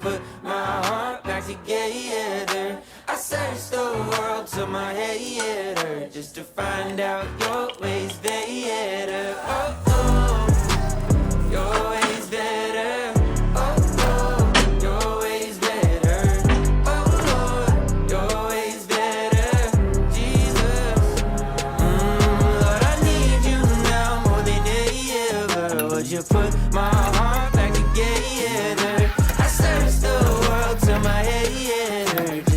put my heart back together. I searched the world till my head hurt, just to find out your ways better. Oh, oh, your ways better. Oh, oh, your ways better. Oh, Lord, your ways better. Jesus, Lord, I need you now more than ever. Would you put my heart back together? I searched the world till my head hurt.